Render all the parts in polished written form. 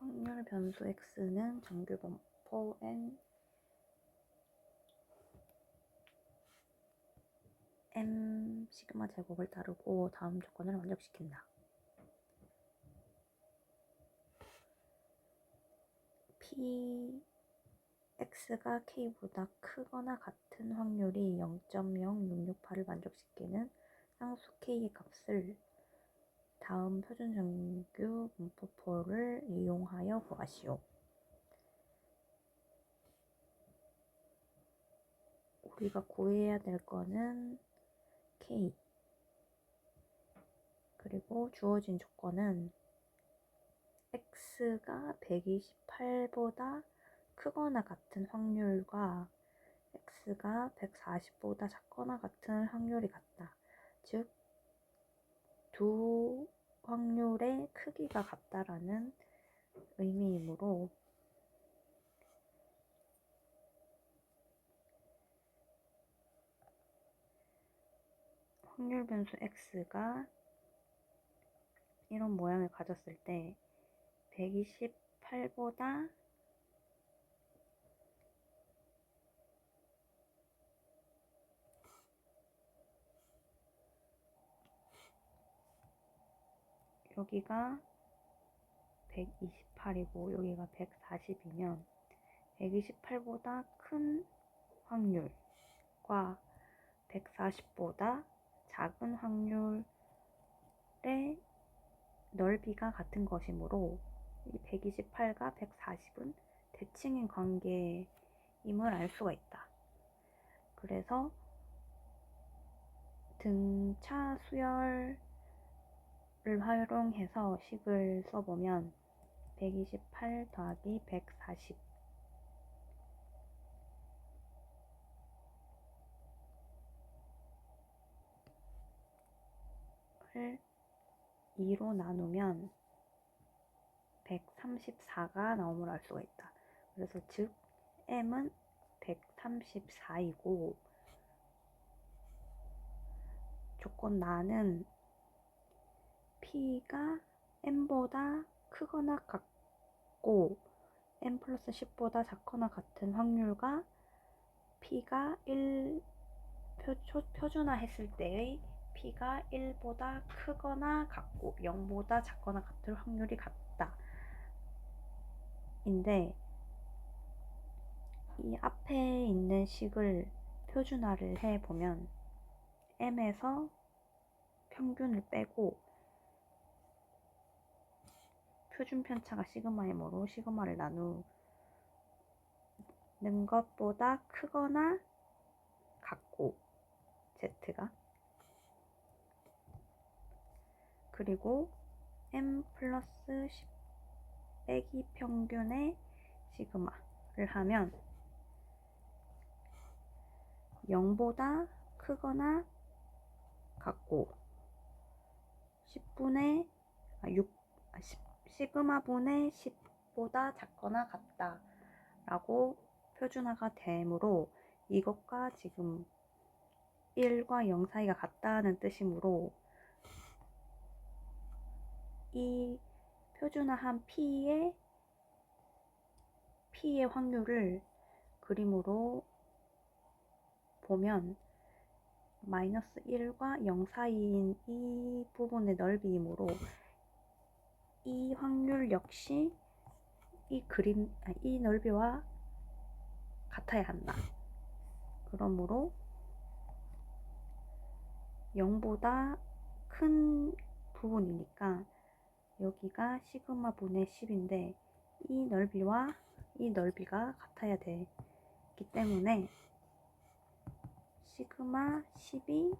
확률 변수 x는 정규 분포 n m 시그마 제곱을 따르고 다음 조건을 만족시킨다. p x가 k보다 크거나 같은 확률이 0.0668을 만족시키는 상수 k의 값을 다음 표준 정규 분포표를 이용하여 구하시오. 우리가 구해야 될 거는 k, 그리고 주어진 조건은 x가 128보다 크거나 같은 확률과 x가 140보다 작거나 같은 확률이 같다. 즉, 두 확률의 크기가 같다라는 의미이므로 확률 변수 x가 이런 모양을 가졌을 때 128보다 여기가 128이고 여기가 140이면 128보다 큰 확률과 140보다 작은 확률의 넓이가 같은 것이므로 이 128과 140은 대칭인 관계임을 알 수가 있다. 그래서 등차 수열을 활용해서 식을 써보면 128 더하기 140을 2로 나누면 134가 나옴을 알 수가 있다. 그래서 즉 m은 134이고 조건 나는 p가 m보다 크거나 같고 m 플러스 10보다 작거나 같은 확률과 p가 1 표준화 했을 때의 p가 1보다 크거나 같고 0보다 작거나 같을 확률이 같다. 인데 이 앞에 있는 식을 표준화를 해보면 m에서 평균을 빼고 표준 편차가 시그마 m으로 시그마를 나누는 것보다 크거나 같고 z가 그리고 m 플러스 10 빼기 평균의 시그마를 하면 0보다 크거나 같고 10분의 6 시그마분의 10보다 작거나 같다 라고 표준화가 되므로 이것과 지금 1과 0 사이가 같다는 뜻이므로 이 표준화한 P의 확률을 그림으로 보면 마이너스 1과 0 사이인 이 부분의 넓이이므로 이 확률 역시 이 넓이와 같아야 한다. 그러므로 0보다 큰 부분이니까 여기가 시그마 분의 10인데 이 넓이와 이 넓이가 같아야 되기 때문에 시그마 10이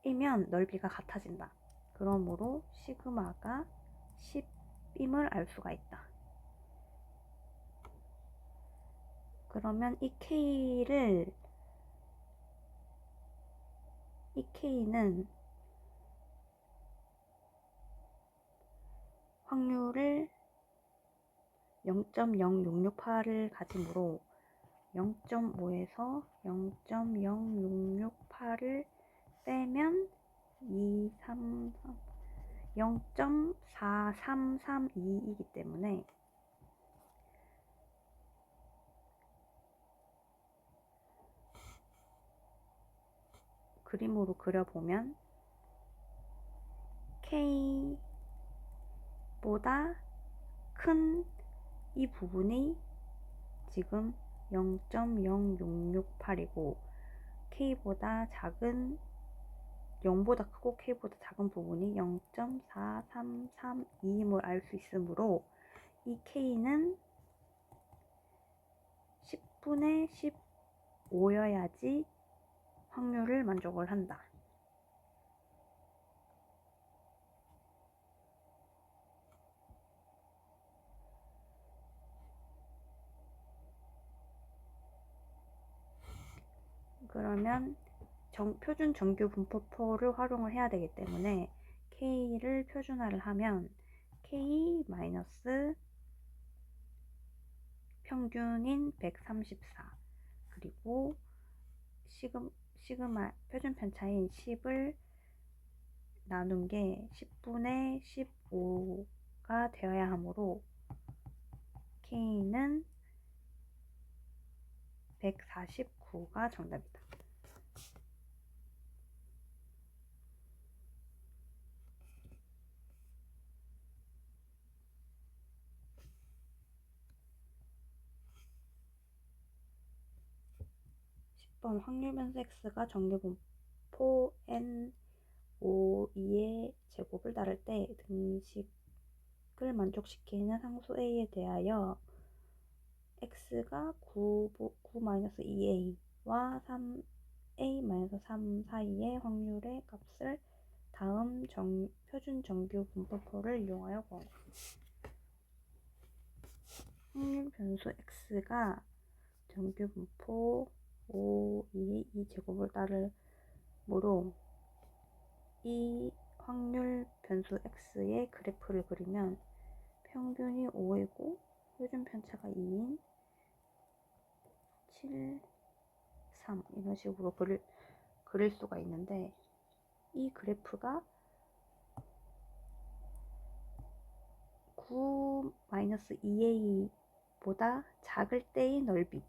1이면 넓이가 같아진다. 그러므로 시그마가 10임을 알 수가 있다. 그러면 이 K는 확률을 0.0668을 가지므로 0.5에서 0.0668을 빼면 0.4332이기 때문에 그림으로 그려보면 K보다 큰 이 부분이 지금 0.0668이고 K보다 작은 0보다 크고 K보다 작은 부분이 0.4332임을 알 수 있으므로 이 K는 10분의 15여야지 확률을 만족을 한다. 그러면 표준 정규 분포표를 활용을 해야 되기 때문에 K를 표준화를 하면 K 마이너스 평균인 134 그리고 시그마 표준 편차인 10을 나눈 게 10분의 15가 되어야 하므로 K는 149가 정답이다. 10번 확률 변수 x가 정규분포 n 5, 2의 제곱을 따를 때 등식을 만족시키는 상수 a에 대하여 x가 9-2a와 3a-3 사이의 확률의 값을 다음 표준 정규 분포표를 이용하여 구하라. 확률 변수 x가 정규 분포 5, 2, 2 제곱을 따르므로 이 확률 변수 x의 그래프를 그리면 평균이 5이고 표준 편차가 2인 7, 3 이런 식으로 그릴 수가 있는데 이 그래프가 9-2a보다 작을 때의 넓이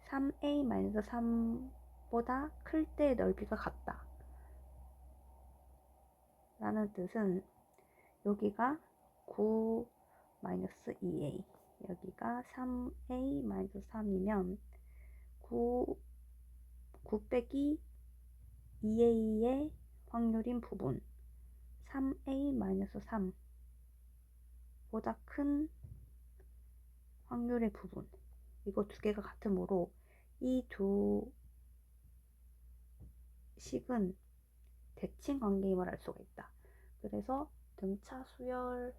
3a-3보다 클 때의 넓이가 같다 라는 뜻은 여기가 9-2a 여기가 3a-3이면 9 빼기 2a의 확률인 부분 3a-3 보다 큰 확률의 부분 이거 두 개가 같으므로 이 두 식은 대칭 관계임을 알 수가 있다. 그래서 등차 수열로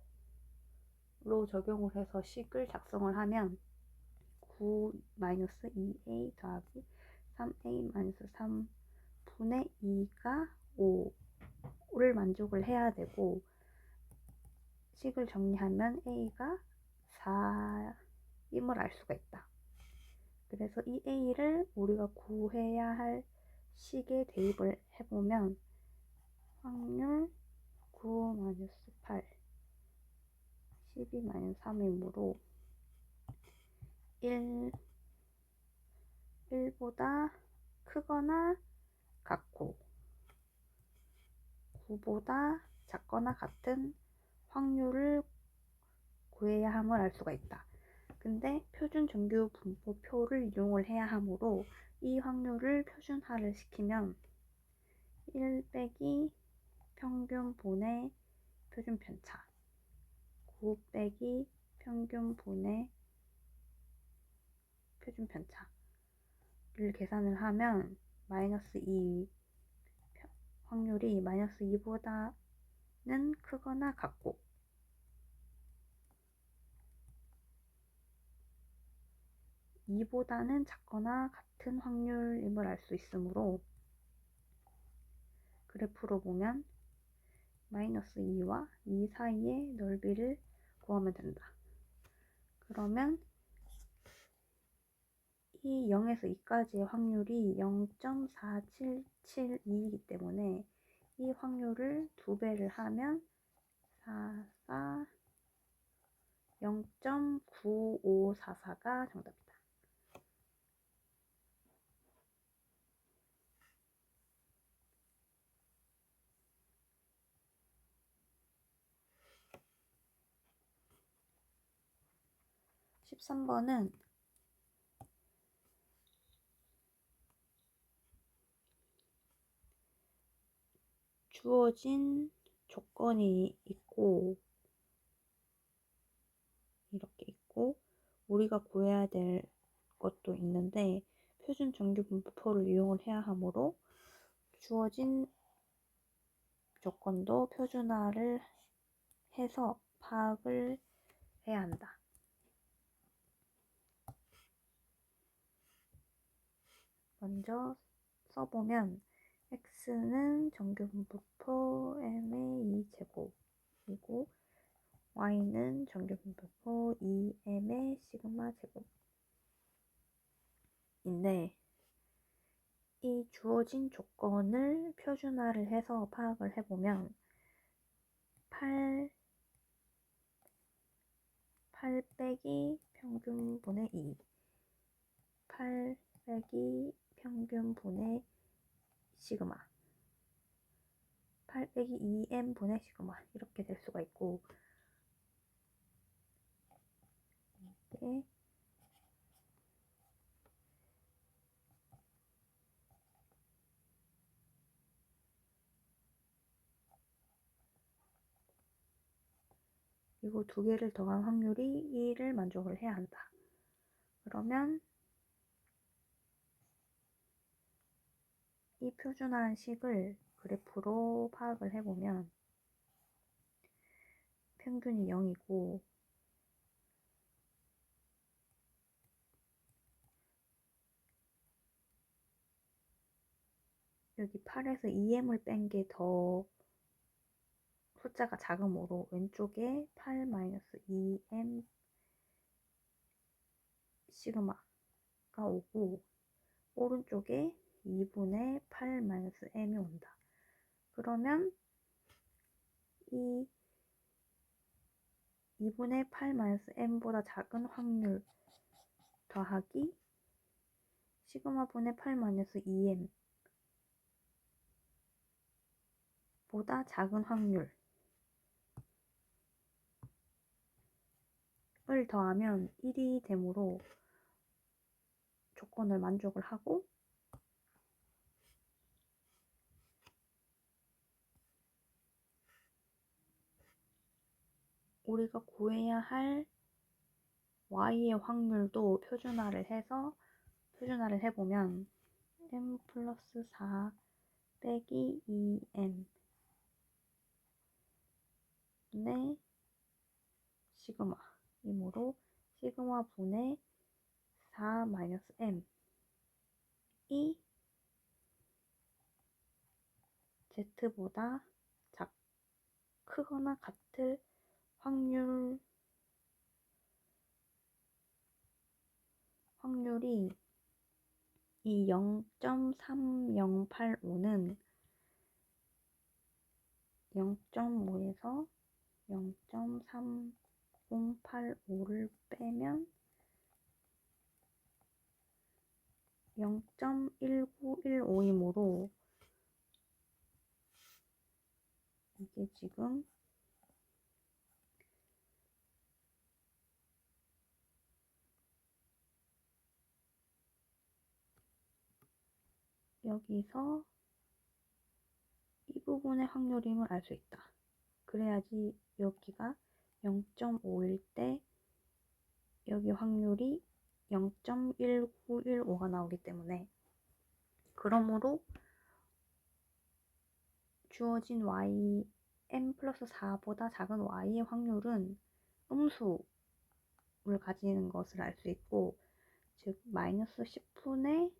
적용을 해서 식을 작성을 하면 9-2a 더하기 3a-3 분의 2가 5를 만족을 해야 되고 식을 정리하면 a가 4임을 알 수가 있다. 그래서 이 a를 우리가 구해야 할 식에 대입을 해보면 확률 9-8 12-3이므로 1보다 크거나 같고 9보다 작거나 같은 확률을 구해야 함을 알 수가 있다. 근데 표준 정규 분포표를 이용을 해야 하므로 이 확률을 표준화를 시키면 1 빼기 평균분의 표준 편차 9 빼기 평균분의 표준 편차를 계산을 하면 마이너스 2 확률이 마이너스 2보다는 크거나 같고 2보다는 작거나 같은 확률임을 알 수 있으므로 그래프로 보면 마이너스 2와 2 사이의 넓이를 구하면 된다. 그러면 이 0에서 2까지의 확률이 0.4772이기 때문에 이 확률을 2배를 하면 44 0.9544가 정답이다. (13번은) 주어진 조건이 있고 이렇게 있고 우리가 구해야 될 것도 있는데 표준 정규분포를 이용을 해야 하므로 주어진 조건도 표준화를 해서 파악을 해야 한다. 먼저 써보면 x는 정규분포 m의 2제곱이고 y는 정규분포 2m의 시그마 제곱인데 이 주어진 조건을 표준화를 해서 파악을 해보면 8 빼기 평균분의 2 8 빼기 평균분의 시그마 8 빼기 2m 분의 시그마 이렇게 될 수가 있고 이게 이거 두 개를 더한 확률이 2를 만족을 해야 한다. 그러면 이 표준화한 식을 그래프로 파악을 해보면 평균이 0이고 여기 8에서 2m을 뺀 게 더 숫자가 작으므로 왼쪽에 8-2m 시그마가 오고 오른쪽에 2분의 8-m이 온다. 그러면 이 2분의 8-m보다 작은 확률 더하기 시그마분의 8-2m 보다 작은 확률을 더하면 1이 되므로 조건을 만족을 하고 우리가 구해야 할 y의 확률도 표준화를 해보면 m 플러스 4 빼기 2m 분의 시그마이므로 시그마 분의 4-m 이 z보다 크거나 같을 확률이 이 0.3085는 0.5에서 0.3085를 빼면 0.1915이므로 이게 지금 여기서 이 부분의 확률임을 알 수 있다. 그래야지 여기가 0.5일 때 여기 확률이 0.1915가 나오기 때문에 그러므로 주어진 y m 플러스 4보다 작은 y의 확률은 음수를 가지는 것을 알 수 있고 즉 마이너스 10분의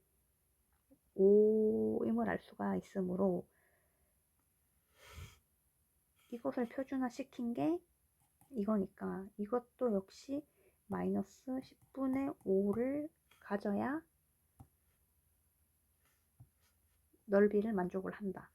5임을 알 수가 있으므로 이것을 표준화 시킨 게 이거니까 이것도 역시 마이너스 10분의 5를 가져야 넓이를 만족을 한다.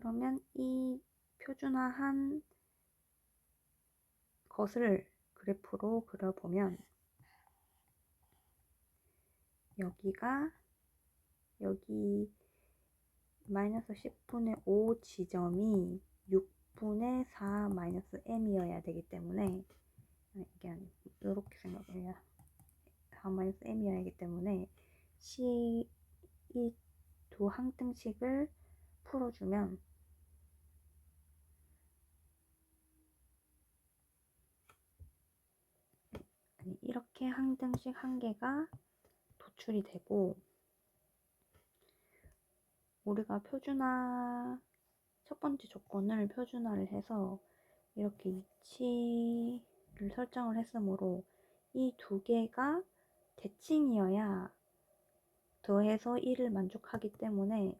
그러면 이 표준화한 것을 그래프로 그려보면 여기 마이너스 10분의 5 지점이 6분의 4 마이너스 m이어야 되기 때문에 이게 아니고 이렇게 생각해야 4 마이너스 m이어야 하기 때문에 이 두 항등식을 풀어주면 이렇게 항등식 한 개가 도출이 되고 우리가 첫 번째 조건을 표준화를 해서 이렇게 위치를 설정을 했으므로 이 두 개가 대칭이어야 더해서 1을 만족하기 때문에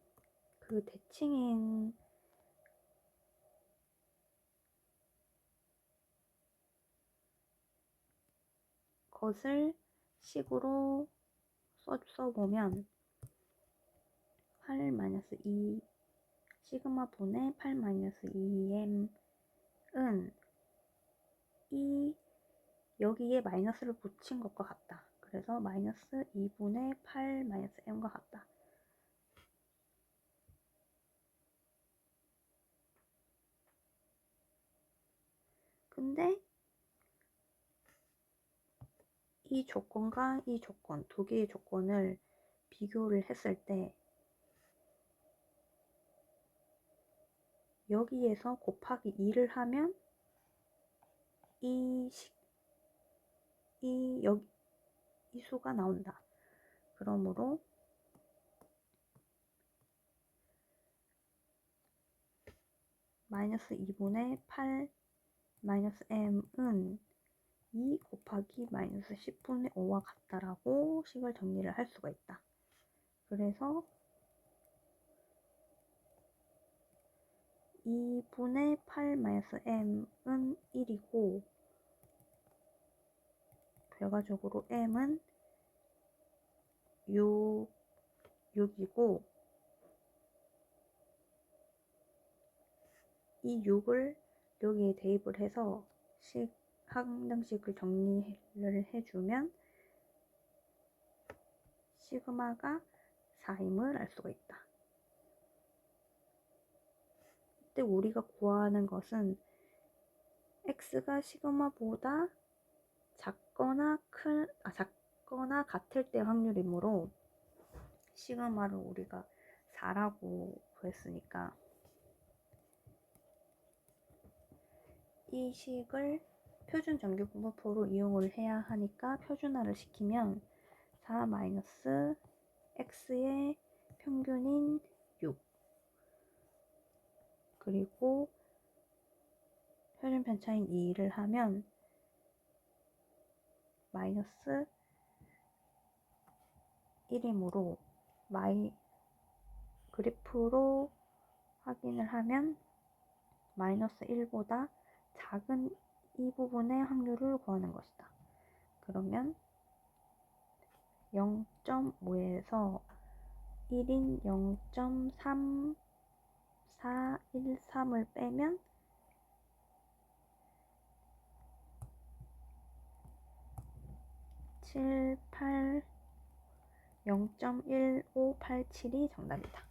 그 대칭인 것을 식으로 써보면 8-2 시그마 분의 8-2m은 여기에 마이너스를 붙인 것과 같다. 그래서 마이너스 2분의 8-m과 같다. 근데 이 조건과 이 조건, 두 개의 조건을 비교를 했을 때 여기에서 곱하기 2를 하면 이 수가 나온다. 그러므로 마이너스 2분의 8 마이너스 m은 2 곱하기 마이너스 10분의 5와 같다라고 식을 정리를 할 수가 있다. 그래서 2분의 8 마이너스 m은 1이고 결과적으로 m은 6이고 이 6을 여기에 대입을 해서 항등식을 정리를 해주면 시그마가 4임을 알 수가 있다. 이때 우리가 구하는 것은 x가 시그마보다 작거나 같을 때 확률이므로 시그마를 우리가 4라고 구했으니까 이 식을 표준 정규분포로 이용을 해야 하니까 표준화를 시키면 4 마이너스 x의 평균인 6 그리고 표준 편차인 2를 하면 마이너스 1이므로 그래프로 확인을 하면 마이너스 1보다 작은 이 부분의 확률을 구하는 것이다. 그러면 0.5에서 1인 0.3413을 빼면 0.1587이 정답이다.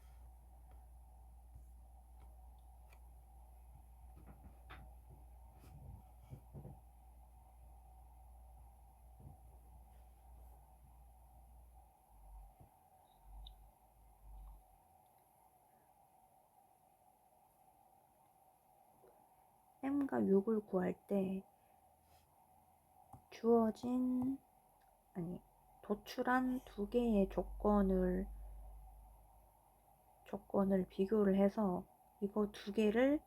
m과 6을 구할 때 도출한 두 개의 조건을 비교를 해서 이거 두 개를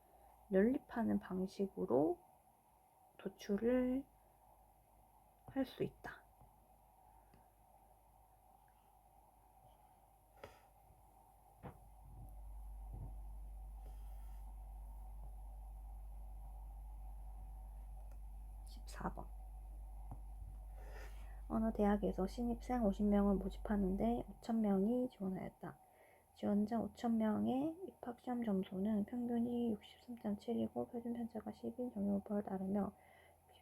연립하는 방식으로 도출을 할 수 있다. 어느 대학에서 신입생 50명을 모집하는데 5,000명이 지원하였다. 지원자 5,000명의 입학시험 점수는 평균이 63.7이고 표준 편차가 10인 정규분포를 따르며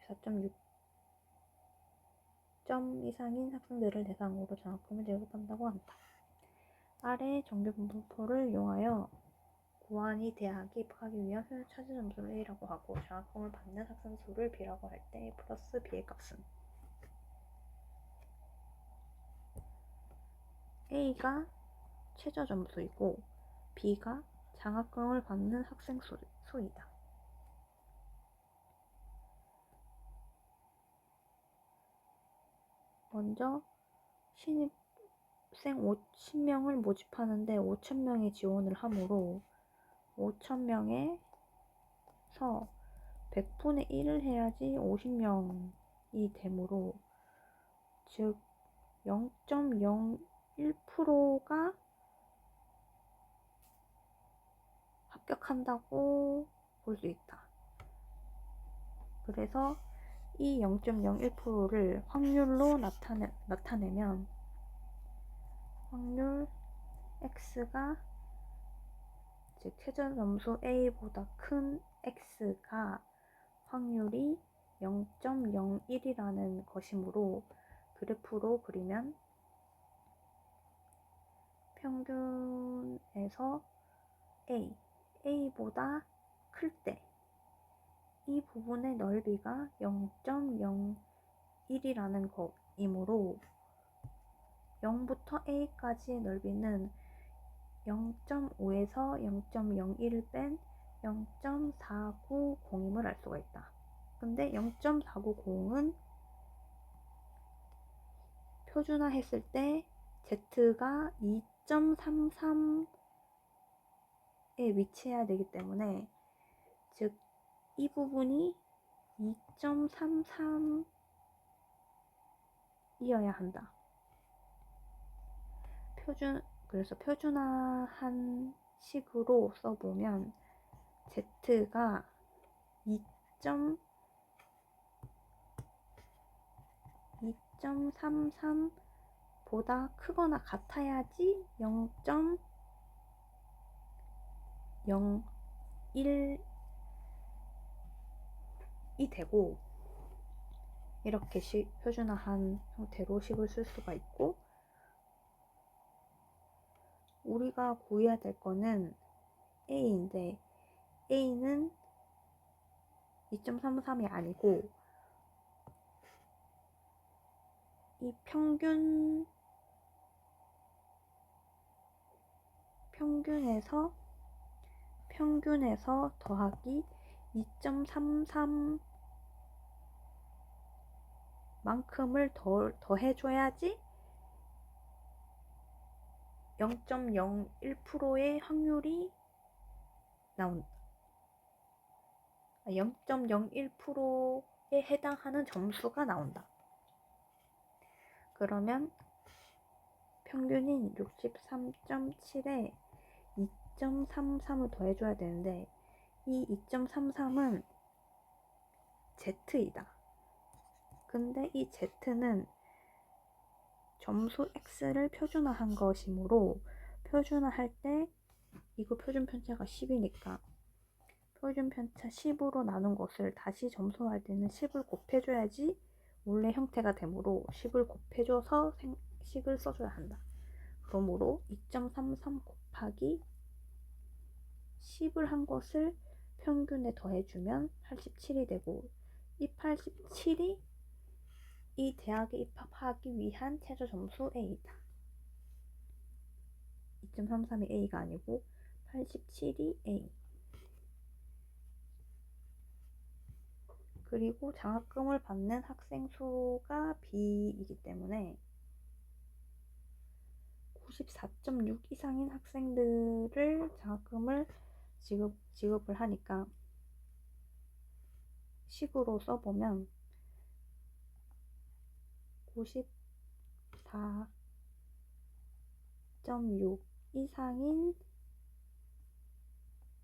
64.6점 이상인 학생들을 대상으로 장학금을 지급한다고 한다. 아래 정규분포를 이용하여 구한 이 대학에 입학하기 위한 표준 차지 점수를 A라고 하고 장학금을 받는 학생 수를 B라고 할 때 A 플러스 B의 값은 A가 최저 점수이고 B가 장학금을 받는 학생 수이다. 먼저 신입생 50명을 모집하는데 5,000명의 지원을 하므로 5,000명에서 100분의 1을 해야지 50명이 되므로 즉 0.01%가 합격한다고 볼 수 있다. 그래서 이 0.01%를 확률로 나타내면 확률 x가 즉 최저 점수 a보다 큰 x가 확률이 0.01이라는 것이므로 그래프로 그리면 평균에서 a보다 클 때 이 부분의 넓이가 0.01이라는 것이므로 0부터 a까지의 넓이는 0.5에서 0.01을 뺀 0.490임을 알 수가 있다. 근데 0.490은 표준화 했을 때 z가 2.33에 위치해야 되기 때문에 즉 이 부분이 2.33이어야 한다. 그래서 표준화한 식으로 써보면 z가 2.33보다 크거나 같아야지 0.01이 되고 이렇게 표준화한 형태로 식을 쓸 수가 있고 우리가 구해야 될 거는 A인데 A는 2.33이 아니고 이 평균에서 더하기 2.33 만큼을 더해줘야지 0.01%의 확률이 나온다. 0.01%에 해당하는 점수가 나온다. 그러면 평균인 63.7에 2.33을 더해줘야 되는데 이 2.33은 Z이다. 근데 이 Z는 점수 X를 표준화한 것이므로 표준화할 때 이거 표준 편차가 10이니까 표준 편차 10으로 나눈 것을 다시 점수할 때는 10을 곱해줘야지 원래 형태가 되므로 10을 곱해줘서 식을 써줘야 한다. 그러므로 2.33 곱하기 10을 한 것을 평균에 더해주면 87이 되고 이 87이 이 대학에 입학하기 위한 최저 점수 A이다. 2.33이 A가 아니고 87이 A. 그리고 장학금을 받는 학생 수가 B이기 때문에 94.6 이상인 학생들을 장학금을 지급을 하니까 식으로 써보면 94.6 이상인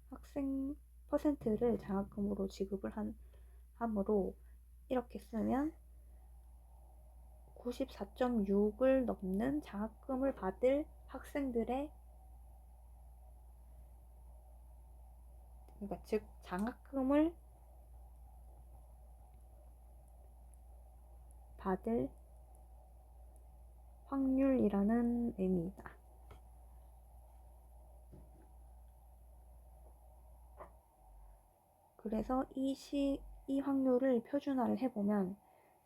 학생 퍼센트를 장학금으로 지급을 하므로 이렇게 쓰면 94.6을 넘는 장학금을 받을 학생들의 그러니까 즉 장학금을 받을 확률이라는 의미이다. 그래서 이 확률을 표준화를 해보면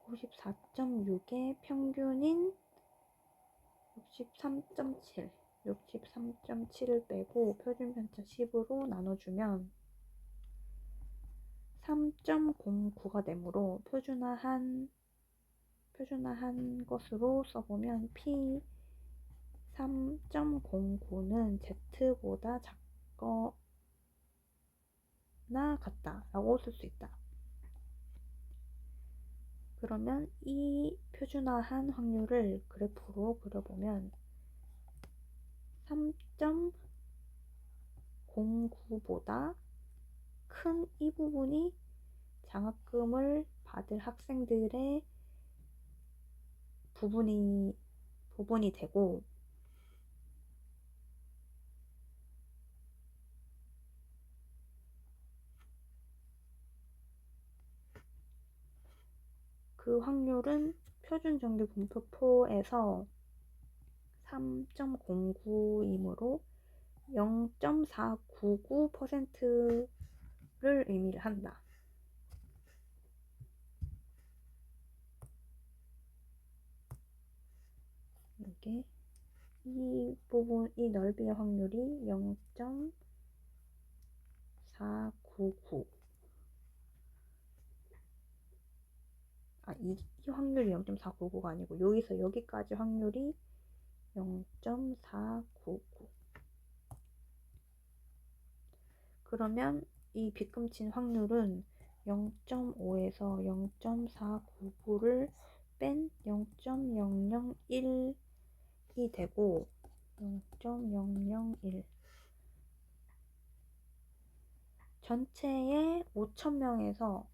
94.6의 평균인 63.7을 빼고 표준편차 10으로 나눠주면 3.09가 되므로 표준화한 것으로 써보면 P 3.09는 Z보다 작거나 같다라고 쓸 수 있다. 그러면 이 표준화한 확률을 그래프로 그려보면 3.09보다 큰 이 부분이 장학금을 받을 학생들의 부분이 되고, 그 확률은 표준정규 분포표에서 3.09이므로 0.499%를 의미를 한다. 이게 이 넓이의 확률이 0.499. 이 확률이 0.499가 아니고 여기서 여기까지 확률이 0.499. 그러면 이 빗금친 확률은 0.5에서 0.499를 뺀 0.001이 되고 0.001 전체의 5,000명에서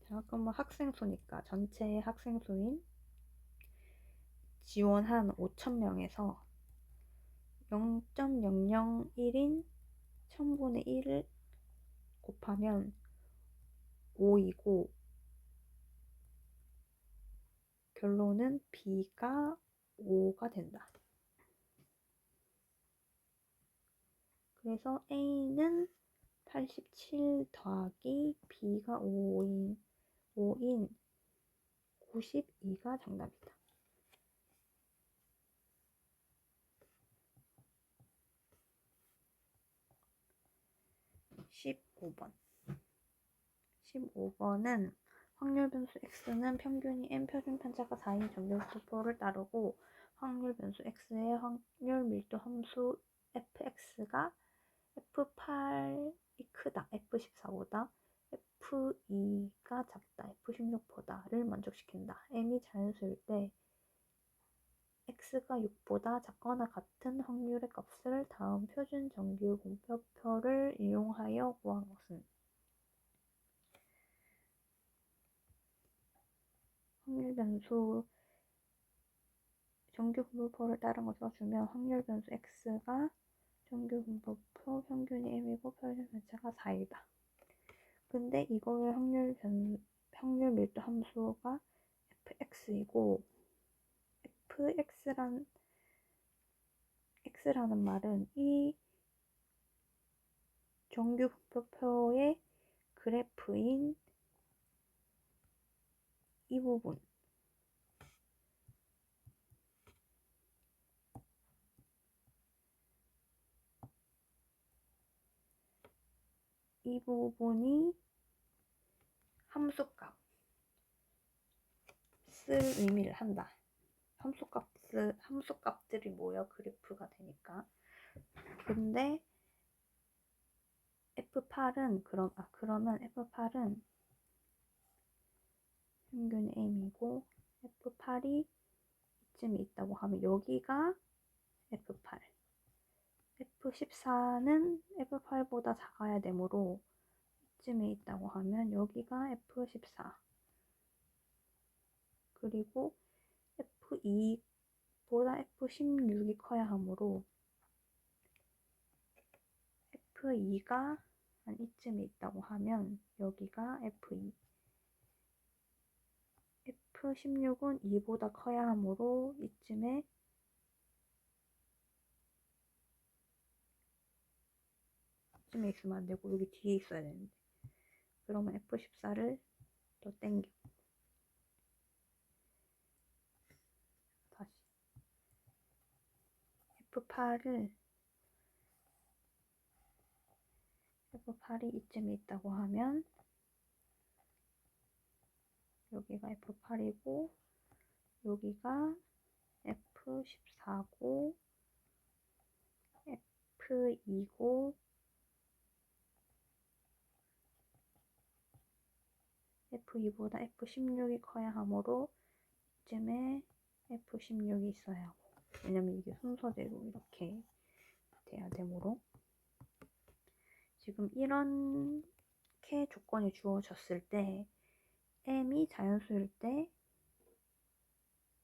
잠깐만 학생 수니까 전체의 학생 수인 지원한 5,000명에서 0.001인 1000분의 1을 곱하면 5이고 결론은 B가 5가 된다. 그래서 A는 87 더하기 B가 5인 92가 정답이다. 15번은 확률 변수 x는 평균이 n 표준 편차가 4인 정규분포를 따르고 확률 변수 x의 확률 밀도 함수 fx가 f8이 크다, f14보다, f2가 작다, f16보다를 만족시킨다. m이 자연수일 때 x가 6보다 작거나 같은 확률의 값을 다음 표준 정규 분포표를 이용하여 구한 것은 확률 변수 정규 분포를 따른 걸 써주면 확률 변수 x가 정규 분포표 평균이 m이고 표준 편차가 4이다. 근데 이거의 확률 밀도 함수가 fx이고 x라는 말은 이 정규 분포표의 그래프인 이 부분 이 부분이 함수값을 의미를 한다. 함수값들이 모여 그래프가 되니까. 근데 F8은 그러면 F8은 평균 m이고 F8이 이쯤에 있다고 하면 여기가 F8 F14는 F8보다 작아야 되므로 이쯤에 있다고 하면 여기가 F14 그리고 F2 F보다 F16이 커야 하므로 F2가 한 이쯤에 있다고 하면 여기가 F2. F16은 2보다 커야 하므로 이쯤에 있으면 안 되고 여기 뒤에 있어야 되는데, 그러면 F14를 더 땡겨. 다시 F8이 이쯤에 있다고 하면 여기가 F8이고 여기가 F14고 F2고 F2보다 F16이 커야 하므로 이쯤에 F16이 있어야 하고, 왜냐면 이게 순서대로 이렇게 돼야 되므로 지금 이렇게 조건이 주어졌을 때 m이 자연수일 때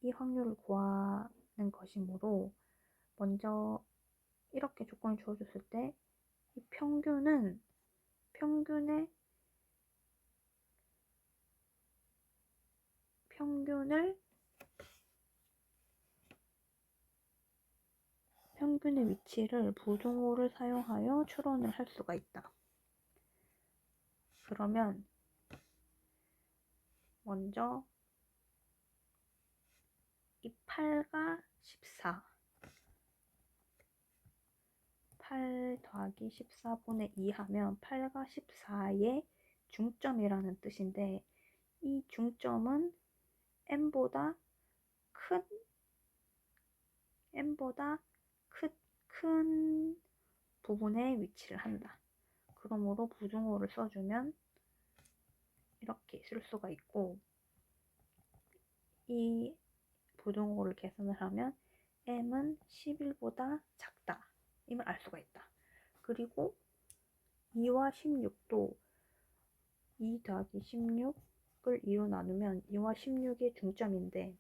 이 확률을 구하는 것이므로 먼저 이렇게 조건이 주어졌을 때 이 평균을 평균의 위치를 부등호를 사용하여 추론을 할 수가 있다. 그러면 먼저 이 8과 14, 8 더하기 14분의 2 하면 8과 14의 중점이라는 뜻인데, 이 중점은 m보다 큰 부분에 위치를 한다. 그러므로 부등호를 써주면 이렇게 쓸 수가 있고, 이 부등호를 계산을 하면 m은 11보다 작다 임을 알 수가 있다. 그리고 2와 16도 2 더하기 16을 2로 나누면 2와 16의 중점인데,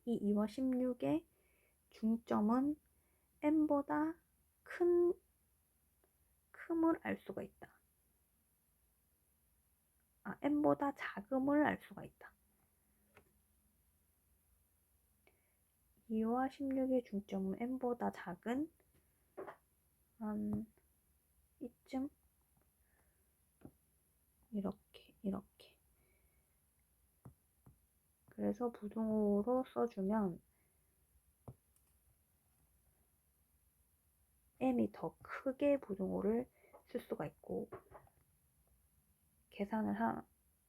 이 2와 16의 중점은 m보다 큼을 알 수가 있다. m보다 작음을 알 수가 있다. 2와 16의 중점은 m보다 작은 한 이쯤 이렇게 그래서 부등호로 써주면 m이 더 크게 부등호를 쓸 수가 있고,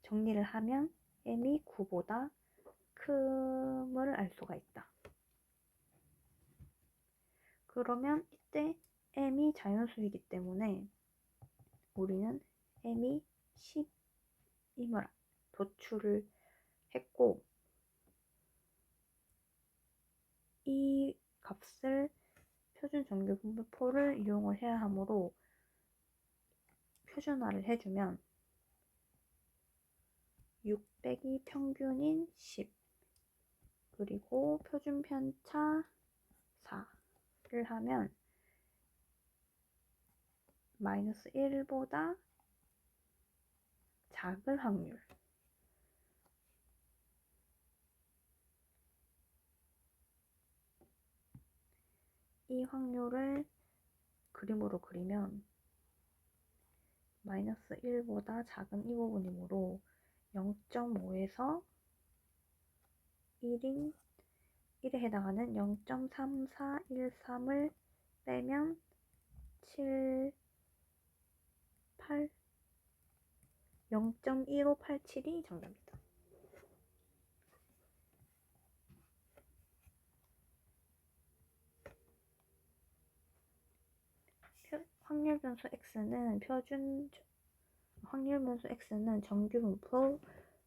정리를 하면 m이 9보다 큼을 알 수가 있다. 그러면 이때 m이 자연수이기 때문에 우리는 m이 10임을 도출을 했고, 이 값을 표준정규분배표를 이용을 해야 하므로 표준화를 해주면 6 빼기 평균인 10 그리고 표준편차 4를 하면 마이너스 1보다 작을 확률, 이 확률을 그림으로 그리면 마이너스 1보다 작은 이 부분이므로 0.5에서 1에 해당하는 0.3413을 빼면 7, 8, 0.1587이 정답이다. 확률변수 x는 정규분포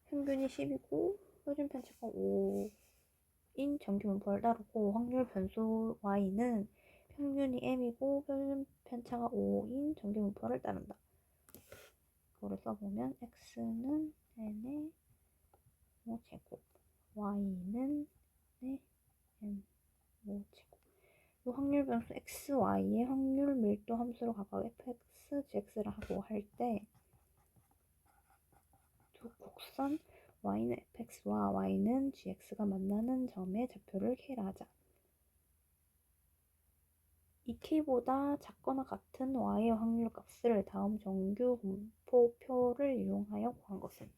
평균이 10이고 표준편차가 5인 정규분포를 따르고, 확률변수 y는 평균이 m이고 표준편차가 5인 정규분포를 따른다. 그거를 써보면 x는 n의 5제곱, y는 n의 n 치고 이 확률 변수 x, y의 확률 밀도 함수를 각각 fx, gx를 하고 할 때 두 곡선 y는 fx와 y는 gx가 만나는 점의 좌표를 K라 하자. 이 K보다 작거나 같은 y의 확률 값을 다음 정규 분포표를 이용하여 구한 것은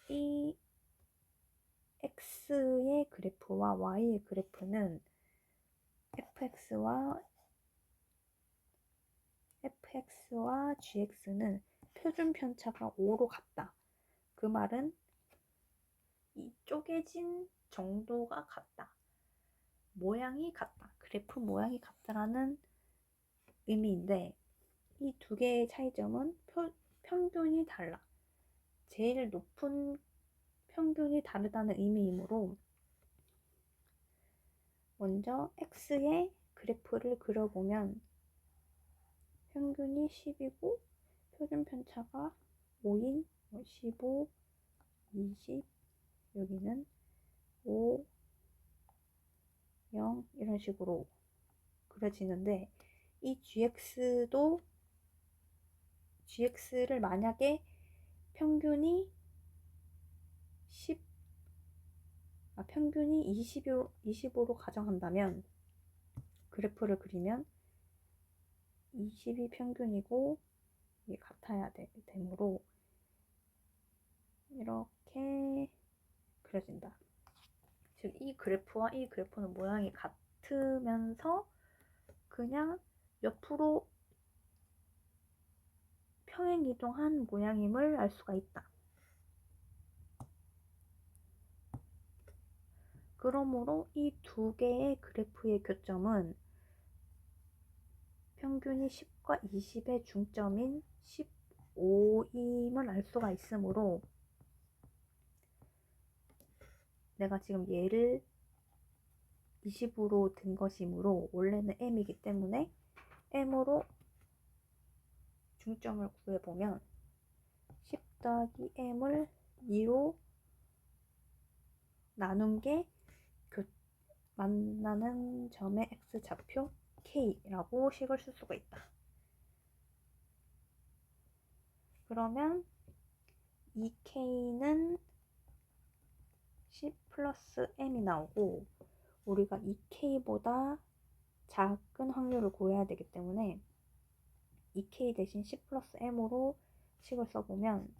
이 x의 그래프와 y의 그래프는 fx와 gx는 표준 편차가 5로 같다. 그 말은 이 쪼개진 정도가 같다. 모양이 같다. 그래프 모양이 같다라는 의미인데 이 두 개의 차이점은 평균이 달라. 제일 높은 평균이 다르다는 의미이므로 먼저 x의 그래프를 그려보면 평균이 10이고 표준 편차가 5인 15, 20, 여기는 5, 0 이런 식으로 그려지는데 이 gx를 만약에 평균이 25로 가정한다면 그래프를 그리면 20이 평균이고 이게 같아야 되므로 이렇게 그려진다. 즉 이 그래프와 이 그래프는 모양이 같으면서 그냥 옆으로 평행이동한 모양임을 알 수가 있다. 그러므로 이 두 개의 그래프의 교점은 평균이 10과 20의 중점인 15임을 알 수가 있으므로 내가 지금 얘를 20으로 든 것이므로 원래는 m이기 때문에 m으로 중점을 구해보면 10 더하기 m을 2로 나눈 게 만나는 점의 x좌표 k라고 식을 쓸 수가 있다. 그러면 이 k는 10 플러스 m이 나오고 우리가 이 k보다 작은 확률을 구해야 되기 때문에 2k 대신 10 플러스 m으로 식을 써보면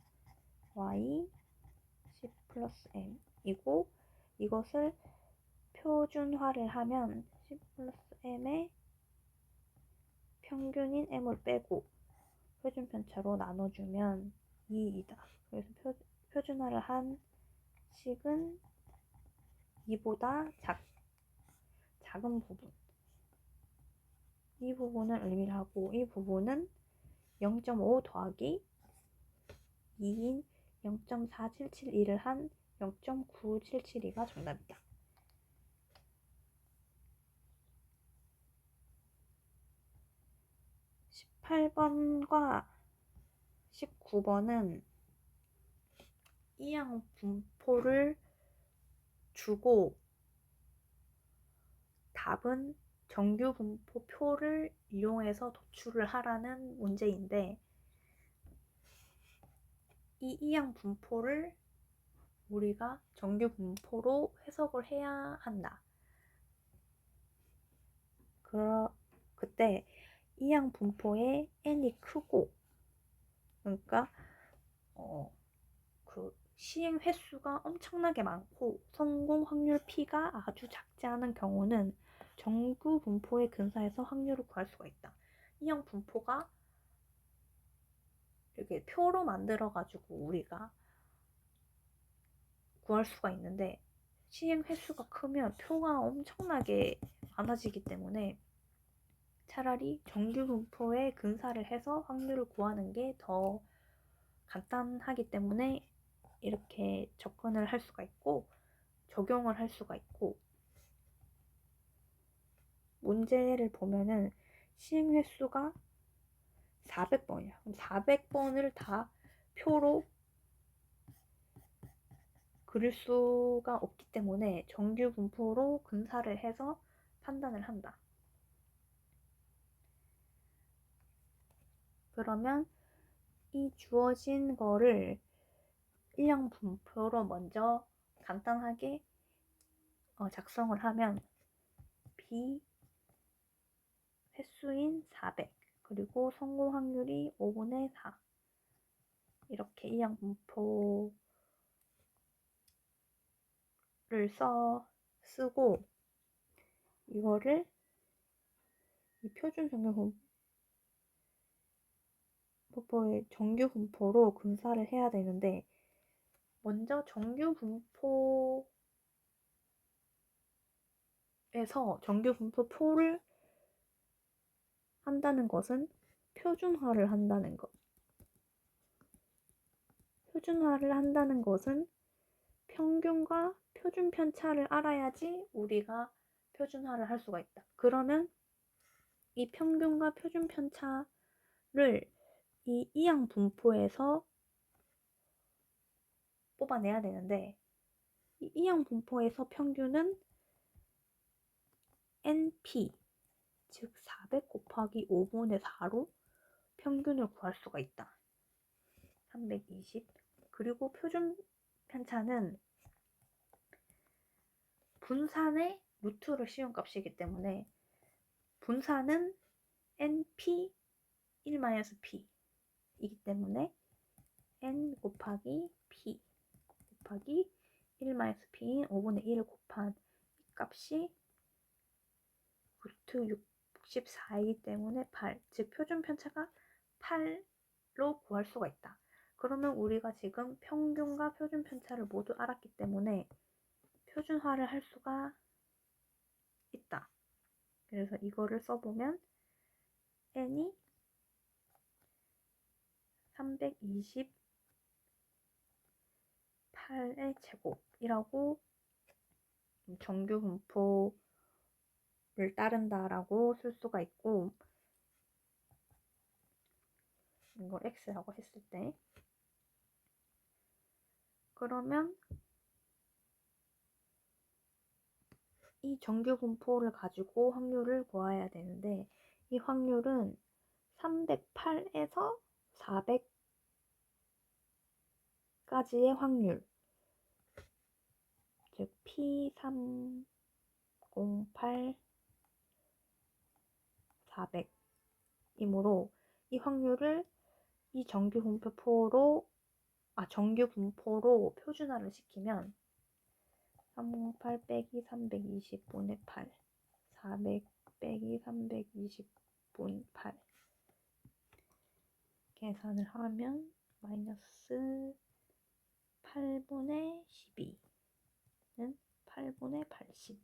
y 10 플러스 m이고 이것을 표준화를 하면 10 플러스 m의 평균인 m을 빼고 표준 편차로 나눠주면 2이다. 그래서 표준화를 한 식은 2보다 작은 부분 이 부분을 의미를 하고 이 부분은 0.5 더하기 2인 0.4772를 한 0.9772가 정답이다. 18번과 19번은 이항 분포를 주고 답은 정규 분포표를 이용해서 도출을 하라는 문제인데 이 이항 분포를 우리가 정규 분포로 해석을 해야 한다. 그때 이항 분포의 n이 크고 그러니까 그 시행 횟수가 엄청나게 많고 성공 확률 P가 아주 작지 않은 경우는 정규 분포의 근사에서 확률을 구할 수가 있다. 이형 분포가 이렇게 표로 만들어 가지고 우리가 구할 수가 있는데 시행 횟수가 크면 표가 엄청나게 많아지기 때문에 차라리 정규 분포에 근사를 해서 확률을 구하는 게 더 간단하기 때문에 이렇게 접근을 할 수가 있고 적용을 할 수가 있고 문제를 보면은 시행 횟수가 400번이야. 400번을 다 표로 그릴 수가 없기 때문에 정규 분포로 근사를 해서 판단을 한다. 그러면 이 주어진 거를 일량 분포로 먼저 간단하게 작성을 하면 B 횟수인 400 그리고 성공 확률이 5분의 4 이렇게 일량 분포를 쓰고 이거를 이 표준 정규 분포의 정규 분포로 근사를 해야 되는데 먼저 정규 분포에서 정규 분포표를 한다는 것은 표준화를 한다는 것. 표준화를 한다는 것은 평균과 표준 편차를 알아야지 우리가 표준화를 할 수가 있다. 그러면 이 평균과 표준 편차를 이 이항 분포에서 뽑아내야 되는데 이 이항 분포에서 평균은 NP 즉 400 곱하기 5분의 4로 평균을 구할 수가 있다. 320 그리고 표준 편차는 분산의 루트를 씌운 값이기 때문에 분산은 NP 1-P 이기 때문에 N 곱하기 P 곱하기 1-P인 5분의 1을 곱한 값이 루트 64이기 때문에 8, 즉 표준 편차가 8로 구할 수가 있다. 그러면 우리가 지금 평균과 표준 편차를 모두 알았기 때문에 표준화를 할 수가 있다. 그래서 이거를 써보면 n이 328의 제곱이라고 정규 분포를 따른다라고 쓸 수가 있고 이걸 x라고 했을 때 그러면 이 정규 분포를 가지고 확률을 구해야 되는데 이 확률은 308에서 400까지의 확률 즉 P308 400이므로 이 확률을 이 정규 분포로 표준화를 시키면 308 빼기 320분의 8 400 빼기 320분 8 계산을 하면 마이너스 8분의 12는 8분의 80는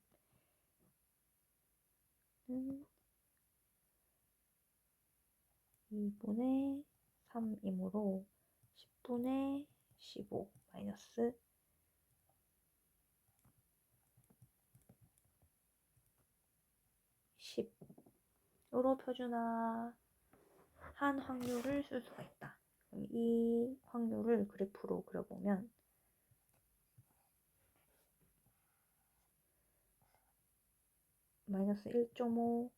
2분의 3이므로 10분의 15 마이너스 10으로 표준화한 확률을 쓸 수가 있다. 이 확률을 그래프로 그려보면 마이너스 1.5부터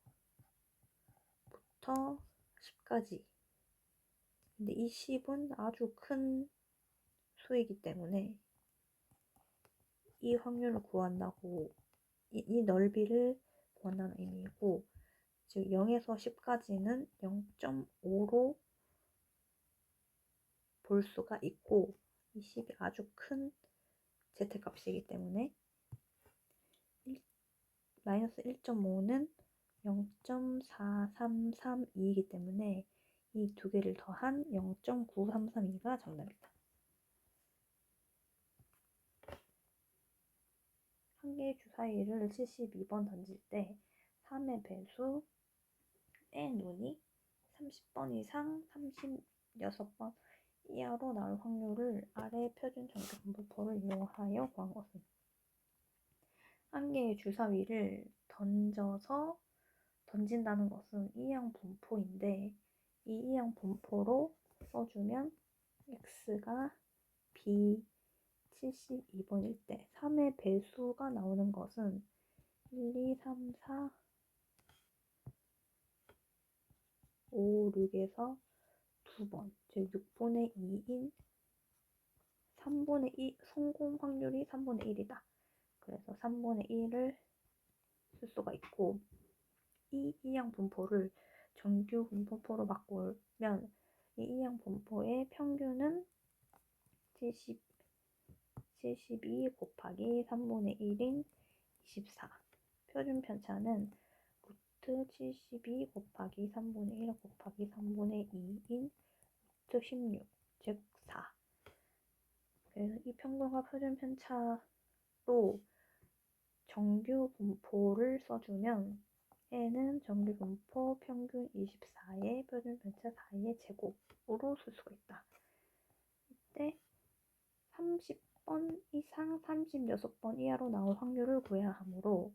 10까지 근데 이 10은 아주 큰 수이기 때문에 이 확률을 구한다고 이 넓이를 구한다는 의미이고 즉 0에서 10까지는 0.5로 볼 수가 있고 이 10이 아주 큰 z값이기 때문에 마이너스 1.5는 0.4332이기 때문에 이 두 개를 더한 0.9332가 정답이다. 한 개의 주사위를 72번 던질 때 3의 배수 n운이 30번 이상 36번 이하로 나올 확률을 아래 표준 정규 분포를 이용하여 구한 것은 한 개의 주사위를 던진다는 것은 이항 분포인데 이 이항 분포로 써주면 x가 b 72번일 때 3의 배수가 나오는 것은 1, 2, 3, 4, 5, 6에서 2번, 즉 6분의 2인 3분의 2, 성공 확률이 3분의 1이다. 그래서 3분의 1을 쓸 수가 있고, 이 이항 분포를 정규 분포로 바꾸면 이 이항 분포의 평균은 72 곱하기 3분의 1인 24. 표준 편차는 루트 72 곱하기 3분의 1 곱하기 3분의 2인 루트 16, 즉 4. 그래서 이 평균과 표준 편차로 정규 분포를 써주면 n은 정규 분포 평균 24의 표준 편차 4의 제곱으로 쓸 수가 있다. 이때 30번 이상 36번 이하로 나올 확률을 구해야 하므로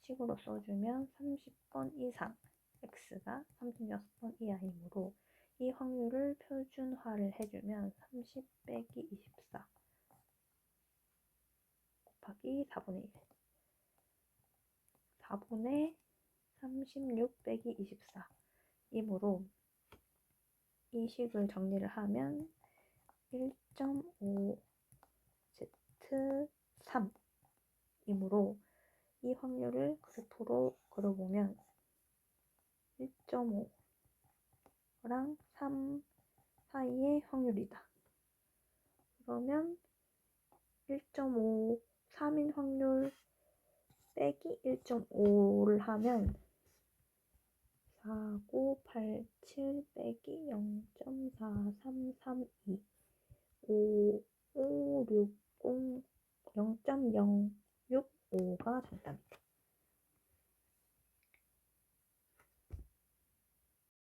식으로 써주면 30번 이상 x가 36번 이하이므로 이 확률을 표준화를 해주면 30 빼기 24 곱하기 4분의 1 4분의 36 빼기 24 이므로 이 식을 정리를 하면 1.5Z3 이므로 이 확률을 그래프로 그려보면 1.5랑 3 사이의 확률이다. 그러면 1.5, 3인 확률 빼기 1.5를 하면 4987 빼기 0.4332 5560 0.065가 정답이다.